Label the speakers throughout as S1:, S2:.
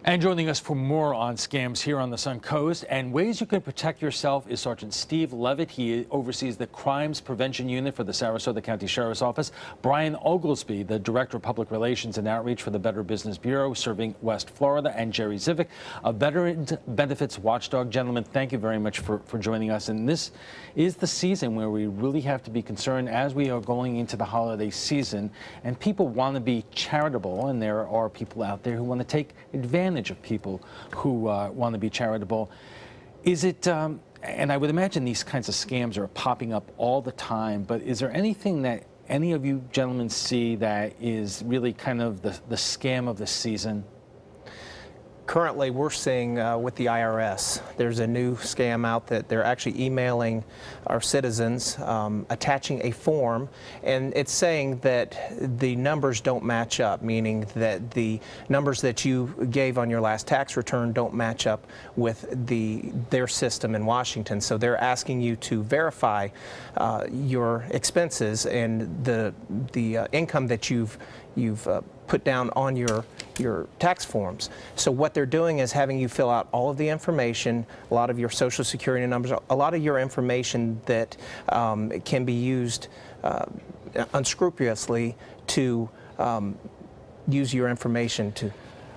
S1: And joining us for more on scams here on the Sun Coast and ways you can protect yourself is Sergeant Steve Levitt. He oversees the Crimes Prevention Unit for the Sarasota County Sheriff's Office. Brian Oglesby, the Director of Public Relations and Outreach for the Better Business Bureau serving West Florida, and Jerry Zivick, a Veterans Benefits Watchdog. Gentlemen, thank you very much for joining us. And this is the season where we really have to be concerned as we are going into the holiday season. And people want to be charitable, and there are people out there who want to take advantage of people who want to be charitable. Is it, and I would imagine these kinds of scams are popping up all the time, but is there anything that any of you gentlemen see that is really kind of the scam of the season?
S2: Currently, we're seeing with the IRS, there's a new scam out that they're actually emailing our citizens, attaching a form, and it's saying that the numbers don't match up, meaning that the numbers that you gave on your last tax return don't match up with their system in Washington. So they're asking you to verify your expenses and the income that you've put down on your tax forms. So what they're doing is having you fill out all of the information, a lot of your Social Security numbers, a lot of your information that can be used unscrupulously to use your information to.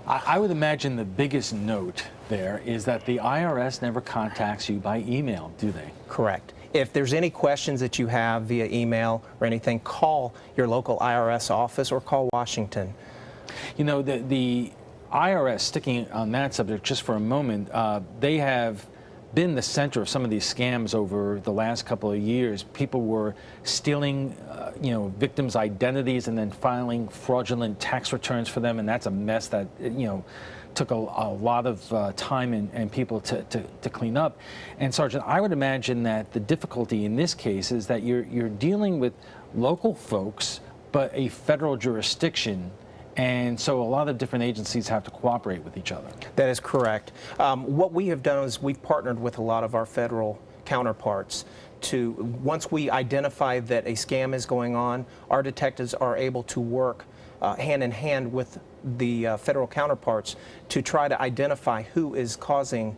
S1: I would imagine the biggest note there is that the IRS never contacts you by email, do they?
S2: Correct. If there's any questions that you have via email or anything, call your local IRS office or call Washington.
S1: You know, the IRS, sticking on that subject just for a moment, they have been the center of some of these scams over the last couple of years. People were stealing, victims' identities and then filing fraudulent tax returns for them, and that's a mess that, took a lot of time and people to clean up. And Sergeant, I would imagine that the difficulty in this case is that you're dealing with local folks, but a federal jurisdiction. And so a lot of different agencies have to cooperate with each other.
S2: That is correct. What we have done is we've partnered with a lot of our federal counterparts to, once we identify that a scam is going on, our detectives are able to work hand in hand with the federal counterparts to try to identify who is causing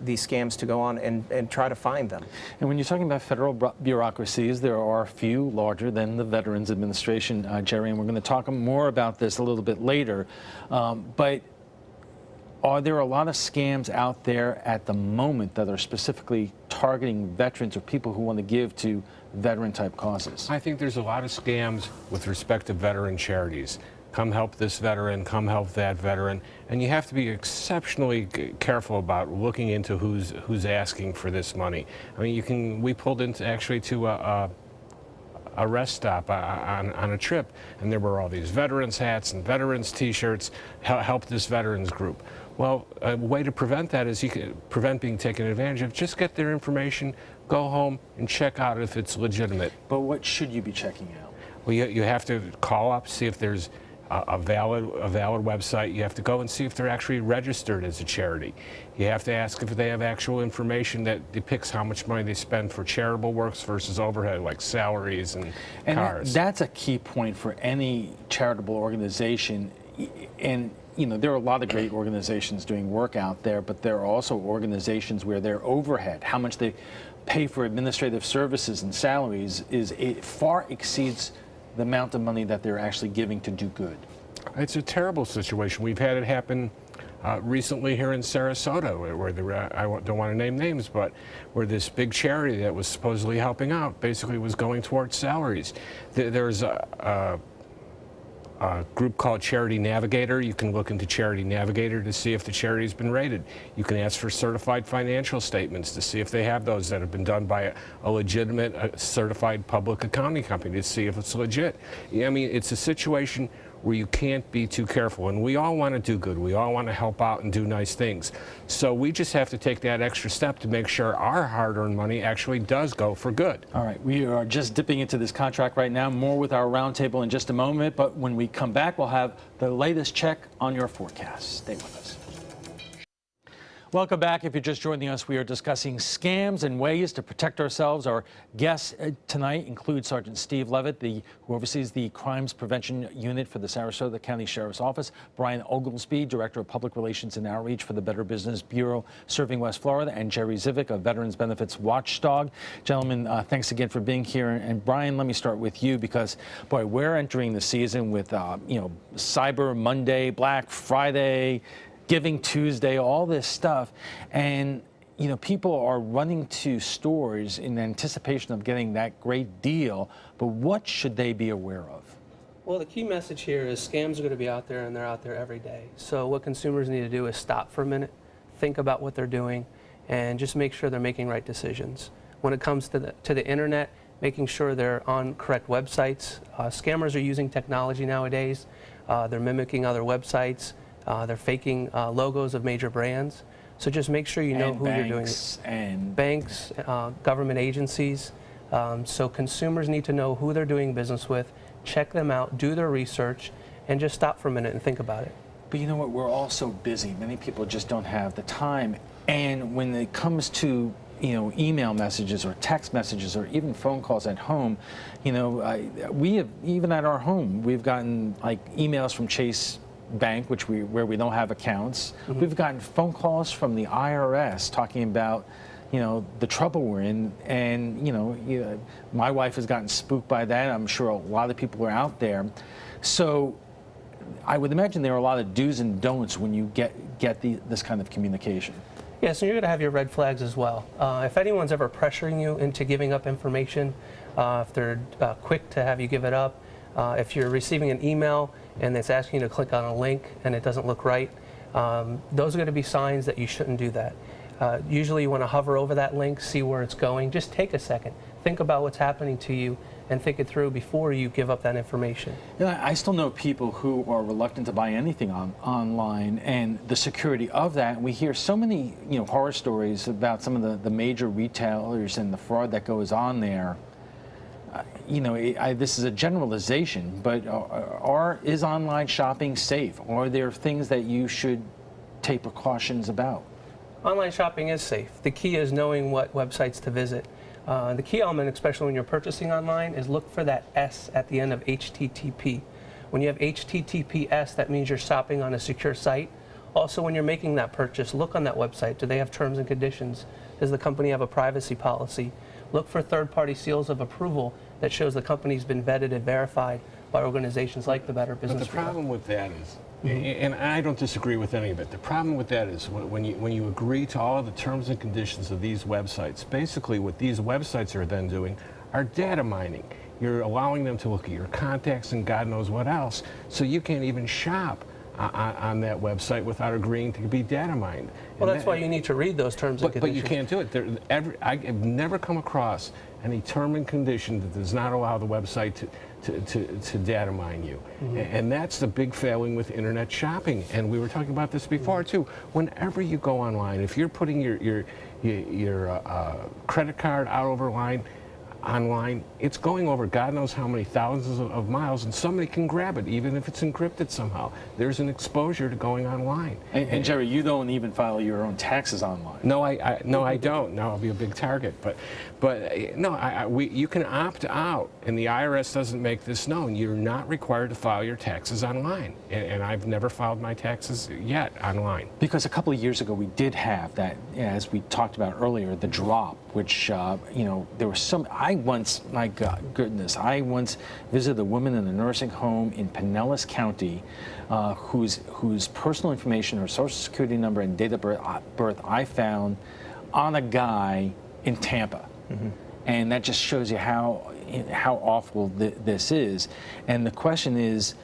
S2: these scams to go on and try to find them.
S1: And when you're talking about federal bureaucracies, there are a few larger than the Veterans Administration, Jerry, and we're going to talk more about this a little bit later. But are there a lot of scams out there at the moment that are specifically targeting veterans or people who want to give to veteran-type causes?
S3: I think there's a lot of scams with respect to veteran charities. Come help this veteran, come help that veteran, and you have to be exceptionally careful about looking into who's asking for this money. I mean, we pulled into actually to a rest stop on a trip, and there were all these veterans hats and veterans t-shirts, help this veterans group. Well, a way to prevent that is you can prevent being taken advantage of. Just get their information, go home, and check out if it's legitimate.
S1: But what should you be checking out?
S3: Well, you have to call up, see if there's a valid website. You have to go and see if they're actually registered as a charity. You have to ask if they have actual information that depicts how much money they spend for charitable works versus overhead, like salaries and cars.
S1: That's a key point for any charitable organization. And there are a lot of great organizations doing work out there, but there are also organizations where their overhead, how much they pay for administrative services and salaries, it far exceeds the amount of money that they're actually giving to do good.
S3: It's a terrible situation. We've had it happen recently here in Sarasota, where I don't want to name names, but where this big charity that was supposedly helping out basically was going towards salaries. There's a group called Charity Navigator. You can look into Charity Navigator to see if the charity's been rated. You can ask for certified financial statements to see if they have those that have been done by a legitimate certified public accounting company to see if it's legit. I mean, it's a situation where you can't be too careful, and we all want to do good. We all want to help out and do nice things. So we just have to take that extra step to make sure our hard-earned money actually does go for good.
S1: All right, we are just dipping into this contract right now. More with our roundtable in just a moment, but when we come back, we'll have the latest check on your forecast. Stay with us. Welcome back. If you're just joining us, we are discussing scams and ways to protect ourselves. Our guests tonight include Sergeant Steve Levitt, who oversees the Crimes Prevention Unit for the Sarasota County Sheriff's Office, Brian Oglesby, Director of Public Relations and Outreach for the Better Business Bureau serving West Florida, and Jerry Zivick, a Veterans Benefits Watchdog. Gentlemen, thanks again for being here. And Brian, let me start with you because, boy, we're entering the season with, Cyber Monday, Black Friday, Giving Tuesday, all this stuff. And, people are running to stores in anticipation of getting that great deal. But what should they be aware of?
S4: Well, the key message here is scams are going to be out there, and they're out there every day. So what consumers need to do is stop for a minute, think about what they're doing, and just make sure they're making right decisions. When it comes to the internet, making sure they're on correct websites. Scammers are using technology nowadays. They're mimicking other websites. They're faking logos of major brands. So just make sure you know who you're doing it.
S1: And
S4: banks, government agencies. So consumers need to know who they're doing business with, check them out, do their research, and just stop for a minute and think about it.
S1: But you know what? We're all so busy. Many people just don't have the time. And when it comes to email messages or text messages or even phone calls at home, we have, even at our home, we've gotten emails from Chase Bank, where we don't have accounts. Mm-hmm. We've gotten phone calls from the IRS talking about, the trouble we're in, and my wife has gotten spooked by that. I'm sure a lot of people are out there. So I would imagine there are a lot of do's and don'ts when you get this kind of communication.
S4: Yeah, so you're going to have your red flags as well. If anyone's ever pressuring you into giving up information, if they're quick to have you give it up, if you're receiving an email and it's asking you to click on a link and it doesn't look right, those are going to be signs that you shouldn't do that. Usually you want to hover over that link, see where it's going. Just take a second. Think about what's happening to you and think it through before you give up that information.
S1: I still know people who are reluctant to buy anything online, and the security of that. We hear so many horror stories about some of the major retailers and the fraud that goes on there. This is a generalization, but is online shopping safe? Are there things that you should take precautions about?
S4: Online shopping is safe. The key is knowing what websites to visit. The key element, especially when you're purchasing online, is look for that S at the end of HTTP. When you have HTTPS, that means you're shopping on a secure site. Also, when you're making that purchase, look on that website. Do they have terms and conditions? Does the company have a privacy policy? Look for third-party seals of approval that shows the company's been vetted and verified by organizations like the Better Business Bureau.
S3: But the problem with that is, and I don't disagree with any of it, the problem with that is when you agree to all of the terms and conditions of these websites, basically what these websites are then doing are data mining. You're allowing them to look at your contacts and God knows what else, so you can't even shop on that website without agreeing to be data mined.
S4: Well, that's why you need to read those terms and conditions.
S3: But you can't do it. I've never come across any term and condition that does not allow the website to data mine you. Mm-hmm. And that's the big failing with internet shopping. And we were talking about this before too. Whenever you go online, if you're putting your credit card out over line, online, it's going over God knows how many thousands of miles, and somebody can grab it, even if it's encrypted somehow. There's an exposure to going online.
S1: And Jerry, you don't even file your own taxes online.
S3: No, I don't. No, I'll be a big target. But no, you can opt out, and the IRS doesn't make this known. You're not required to file your taxes online, and I've never filed my taxes yet online.
S1: Because a couple of years ago, we did have that, as we talked about earlier, the drop, which there was some. I once visited a woman in a nursing home in Pinellas County whose personal information, her social security number and date of birth I found on a guy in Tampa. Mm-hmm. And that just shows you how awful this is. And the question is,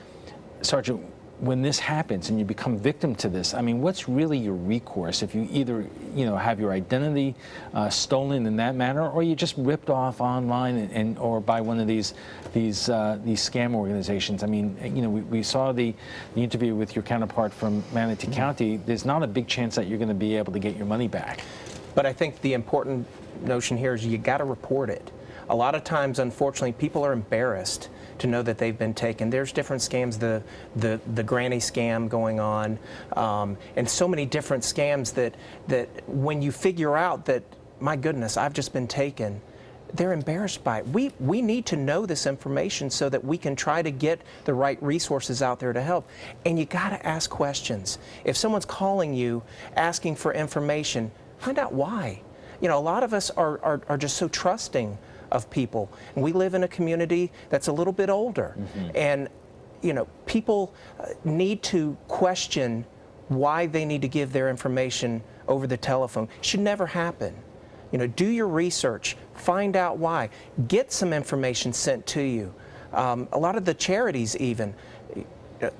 S1: Sergeant, when this happens and you become victim to this, I mean, what's really your recourse if you either, have your identity stolen in that manner, or you just ripped off online or by one of these scam organizations? I mean, we saw the interview with your counterpart from Manatee County. There's not a big chance that you're going to be able to get your money back.
S2: But I think the important notion here is you got to report it. A lot of times, unfortunately, people are embarrassed to know that they've been taken. There's different scams, the granny scam going on, and so many different scams that when you figure out that, my goodness, I've just been taken, they're embarrassed by it. We need to know this information so that we can try to get the right resources out there to help. And you got to ask questions. If someone's calling you asking for information, find out why. You know, a lot of us are just so trusting of people. And we live in a community that's a little bit older. And, you know, people need to question why they need to give their information over the telephone. It should never happen. You know, do your research, find out why, get some information sent to you. A lot of the charities even,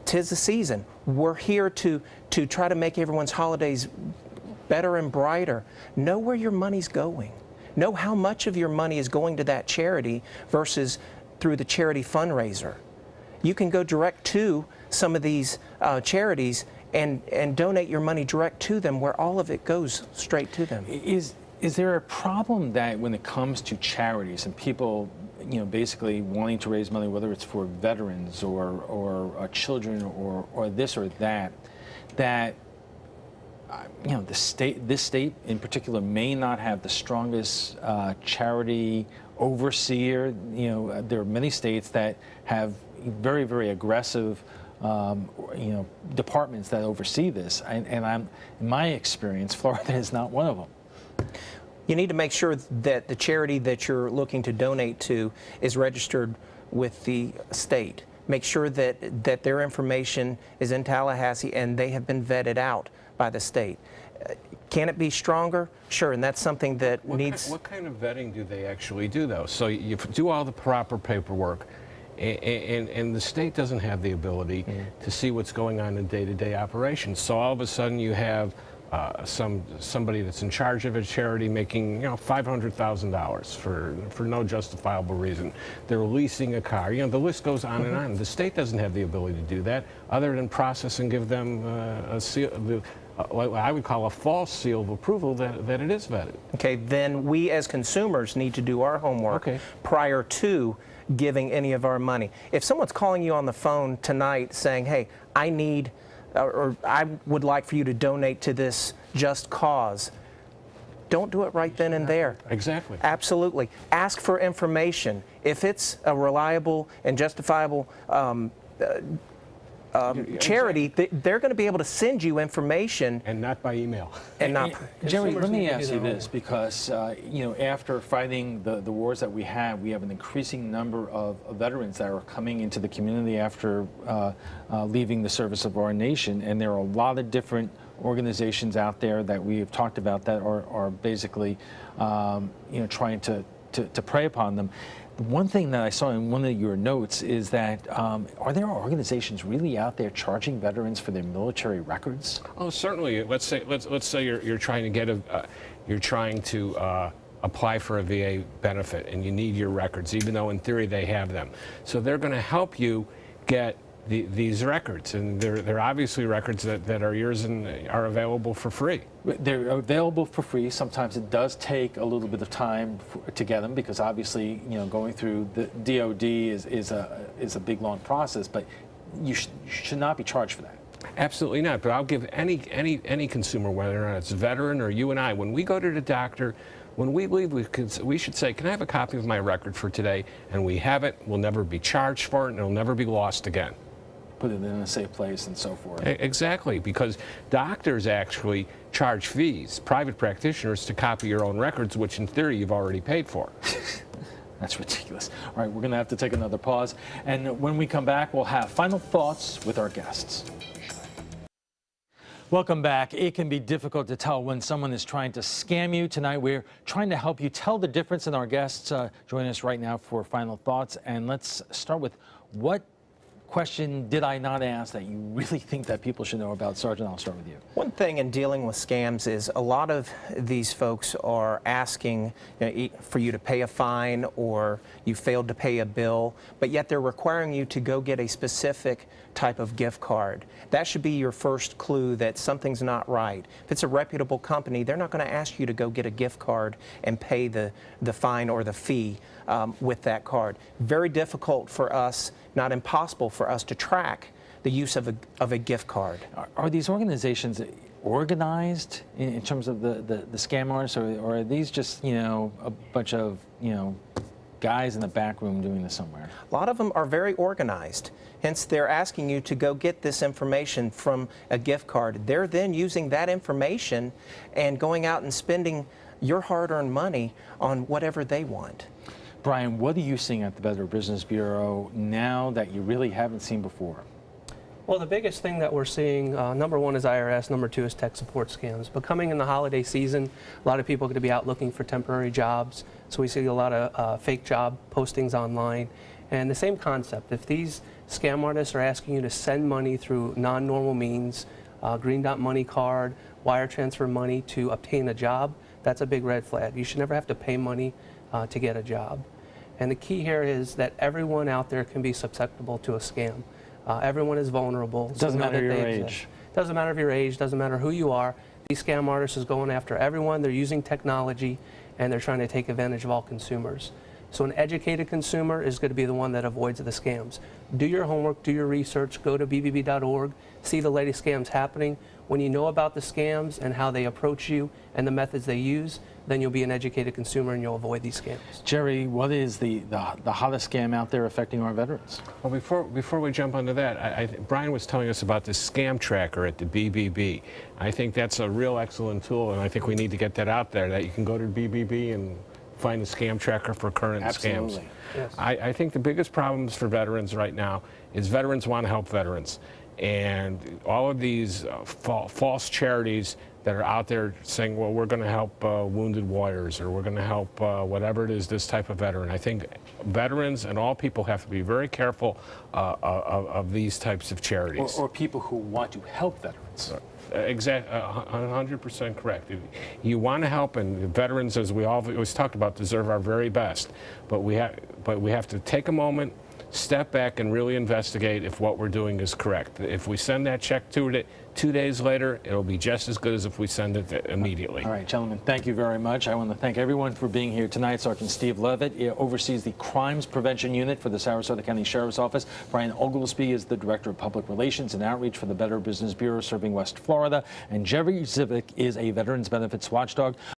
S2: 'tis the season. We're here to try to make everyone's holidays better and brighter. Know where your money's going. Know how much of your money is going to that charity versus through the charity fundraiser. You can go direct to some of these charities and donate your money direct to them, where all of it goes straight to them.
S1: Is there a problem that when it comes to charities and people, you know, basically wanting to raise money, whether it's for veterans or children or this or that, that you know, this state in particular may not have the strongest charity overseer? You know, there are many states that have very, very aggressive you know, departments that oversee this, and in my experience, Florida is not one of them.
S2: You need to make sure that the charity that you're looking to donate to is registered with the state. Make sure that their information is in Tallahassee and they have been vetted out by the state. Can it be stronger? Sure, and that's something that needs...
S3: What kind of vetting do they actually do, though? So you do all the proper paperwork, and the state doesn't have the ability to see what's going on in day-to-day operations. So all of a sudden you have somebody that's in charge of a charity making, you know, $500,000 for no justifiable reason. They're leasing a car. You know, the list goes on and on. The state doesn't have the ability to do that, other than process and give them a seal, what I would call a false seal of approval that it is vetted.
S2: Okay, then we as consumers need to do our homework prior to giving any of our money. If someone's calling you on the phone tonight saying, hey, I need or I would like for you to donate to this just cause, don't do it right then and there.
S3: Exactly.
S2: Absolutely. Ask for information. If it's a reliable and justifiable charity, they're going to be able to send you information.
S3: And not by email.
S2: And not.
S1: Jerry, let me ask you this, because you know, after fighting the wars that we have an increasing number of veterans that are coming into the community after leaving the service of our nation, and there are a lot of different organizations out there that we have talked about that are basically you know, trying to prey upon them. One thing that I saw in one of your notes is that are there organizations really out there charging veterans for their military records?
S3: Oh, certainly. Let's say you're trying to get apply for a VA benefit and you need your records, even though in theory they have them. So they're going to help you get these records, and they're obviously records that are yours and are available for free.
S1: They're available for free. Sometimes it does take a little bit of time to get them, because obviously, you know, going through the DOD is a big long process. But you should not be charged for that.
S3: Absolutely not. But I'll give any consumer, whether or not it's a veteran or you and I, when we go to the doctor, when we leave, we should say, can I have a copy of my record for today? And we have it. We'll never be charged for it, and it'll never be lost again.
S1: Put it in a safe place and so forth.
S3: Exactly, because doctors actually charge fees, private practitioners, to copy your own records, which in theory you've already paid for.
S1: That's ridiculous. All right, we're going to have to take another pause. And when we come back, we'll have final thoughts with our guests. Welcome back. It can be difficult to tell when someone is trying to scam you. Tonight, we're trying to help you tell the difference, and our guests join us right now for final thoughts. And let's start with what question did I not ask that you really think that people should know about? Sergeant, I'll start with you.
S2: One thing in dealing with scams is a lot of these folks are asking for you to pay a fine or you failed to pay a bill, but yet they're requiring you to go get a specific type of gift card. That should be your first clue that something's not right. If it's a reputable company, they're not going to ask you to go get a gift card and pay the fine or the fee with that card. Very difficult for us, not impossible for us to track the use of a gift card.
S1: Are these organizations organized in terms of the scam artists, or are these just, you know, a bunch of, you know, guys in the back room doing this somewhere?
S2: A lot of them are very organized. Hence, they're asking you to go get this information from a gift card. They're then using that information and going out and spending your hard-earned money on whatever they want.
S1: Brian, what are you seeing at the Better Business Bureau now that you really haven't seen before?
S4: Well, the biggest thing that we're seeing, number one is IRS, number two is tech support scams. But coming in the holiday season, a lot of people are going to be out looking for temporary jobs. So we see a lot of fake job postings online. And the same concept, if these scam artists are asking you to send money through non-normal means, green dot money card, wire transfer money to obtain a job, that's a big red flag. You should never have to pay money to get a job. And the key here is that everyone out there can be susceptible to a scam. Everyone is vulnerable.
S1: Doesn't matter your age.
S4: Doesn't matter if your age, doesn't matter who you are. These scam artists is going after everyone. They're using technology and they're trying to take advantage of all consumers. So an educated consumer is going to be the one that avoids the scams. Do your homework, do your research, go to bbb.org, see the latest scams happening. When you know about the scams and how they approach you and the methods they use, then you'll be an educated consumer and you'll avoid these scams.
S1: Jerry, what is the hottest scam out there affecting our veterans?
S3: Well, before we jump onto that, Brian was telling us about the scam tracker at the BBB. I think that's a real excellent tool, and I think we need to get that out there, that you can go to BBB and find the scam tracker for current
S1: Absolutely.
S3: scams.
S4: Yes.
S3: I think the biggest problems for veterans right now is veterans want to help veterans. And all of these false charities that are out there saying, well, we're going to help wounded warriors, or we're going to help whatever it is, this type of veteran. I think veterans and all people have to be very careful of these types of charities.
S1: Or people who want to help veterans.
S3: Exactly, 100% correct. You want to help, and veterans, as we always talked about, deserve our very best. But we have to take a moment, step back, and really investigate if what we're doing is correct. If we send that check to it 2 days later, it'll be just as good as if we send it immediately.
S1: All right, gentlemen, thank you very much. I want to thank everyone for being here tonight. Sergeant Steve Levitt oversees the Crimes Prevention Unit for the Sarasota County Sheriff's Office. Brian Oglesby is the Director of Public Relations and Outreach for the Better Business Bureau serving West Florida. And Jerry Zivick is a Veterans Benefits Watchdog.